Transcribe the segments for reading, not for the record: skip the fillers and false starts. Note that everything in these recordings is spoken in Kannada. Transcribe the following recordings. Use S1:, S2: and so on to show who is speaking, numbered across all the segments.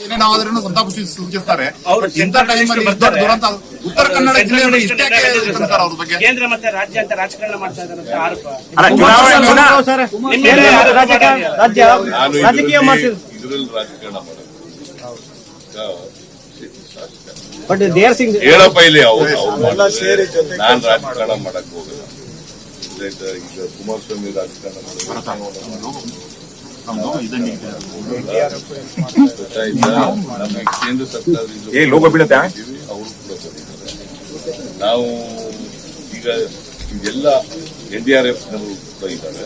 S1: ಏನೇನಾದ್ರೂ ಸಂತಾಪ ಸೂಚಿಸ್ತಾರೆ. ಇಂಥ ಟೈಮಲ್ಲಿ ದುರಂತ ಉತ್ತರ ಕನ್ನಡ ಜಿಲ್ಲೆಯಲ್ಲಿ ಇಷ್ಟೇ ಅವ್ರ ಬಗ್ಗೆ
S2: ಕೇಂದ್ರ ಮತ್ತೆ ರಾಜ್ಯ ಅಂತ ರಾಜಕಾರಣ ಮಾಡ್ತಾ ಇದ್ದಾರೆ ಆರೋಪ.
S3: ರಾಜಕೀಯ ಮಾಡ್ತಿದ್ರು ಇದರಲ್ಲಿ ರಾಜಕಾರಣ ಮಾಡೋದು ಬಟ್ ದೇರ್ ಸಿಂಗ್ ಹೇಳಪ್ಪ ಇಲ್ಲಿ ನಾನ್ ರಾಜಕಾರಣ ಮಾಡಕ್ ಹೋಗಲ್ಲ. ಈಗ ಕುಮಾರಸ್ವಾಮಿ ರಾಜಕಾರಣ ನಮಗೆ ಕೇಂದ್ರ ಸರ್ಕಾರದಿಂದ ಅವರು ಕೂಡ ಬಂದಿದ್ದಾರೆ. ನಾವು ಈಗ ಇದೆಲ್ಲ NDRF ನವರು ಕೂಡ ಇದ್ದಾರೆ,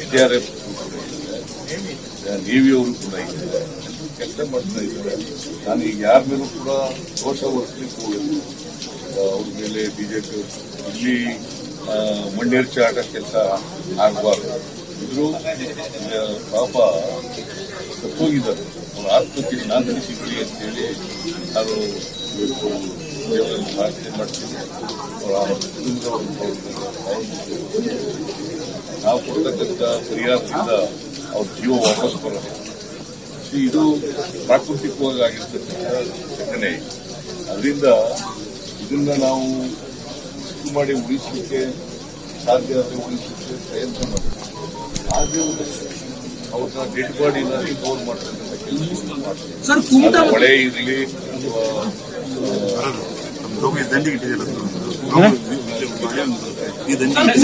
S3: SDRF ಕೂಡ ಇದ್ದಾರೆ, ನೇವಿ ಅವರು ಕೂಡ ಇದ್ದಾರೆ, ಕೆಲಸ ಮಾಡ್ತಾ ಇದ್ದಾರೆ. ನಾನು ಈಗ ಯಾರ ಮೇಲೂ ಕೂಡ ದೋಷ ಹೊರಿಸಲಿಕ್ಕೆ ಹೋಗಿಲ್ಲ. ಅವ್ರ ಮೇಲೆ ಬಿಜೆಪಿ ಇಲ್ಲಿ ಮಣ್ಣೇರ್ಚಿ ಆಟ ಕೆಲಸ ಆಗಬಾರ್ದು. ಇದ್ರು ಪಾಪ ಸತ್ತೋಗಿದ್ದಾರೆ. ಅವ್ರ ಆತ್ಮಹತ್ಯೆ ನಾನು ನಡೆಸಿಕೊಳ್ಳಿ ಅಂತೇಳಿ ನಾನು ಪ್ರಾರ್ಥನೆ ಮಾಡ್ತೀನಿ. ನಾವು ಕೊಡ್ತಕ್ಕಂಥ ಪರಿಹಾರದಿಂದ ಅವ್ರ ಜೀವ ವಾಪಸ್ ಬರೋದು. ಇದು ಪ್ರಾಕೃತಿಕವಾಗಿ ಆಗಿರ್ತಕ್ಕಂಥ ಘಟನೆ. ಅದರಿಂದ ಇದನ್ನ ನಾವು ಮಾಡಿ ಉಳಿಸಲಿಕ್ಕೆ ಸಾಧ್ಯ ಆದರೆ ಉಳಿಸಲಿಕ್ಕೆ ಪ್ರಯತ್ನ ಮಾಡಬೇಕು. ಹಾಗೆ ಅವ್ರನ್ನ ಡೆಡ್ ಬಾಡಿನ ರಿಕವರ್ ಮಾಡ್ತಕ್ಕಂಥ ಕೆಲಸ ಮಾಡ್ತಾರೆ. ಹೊಳೆ ಇರಲಿ ಅಥವಾ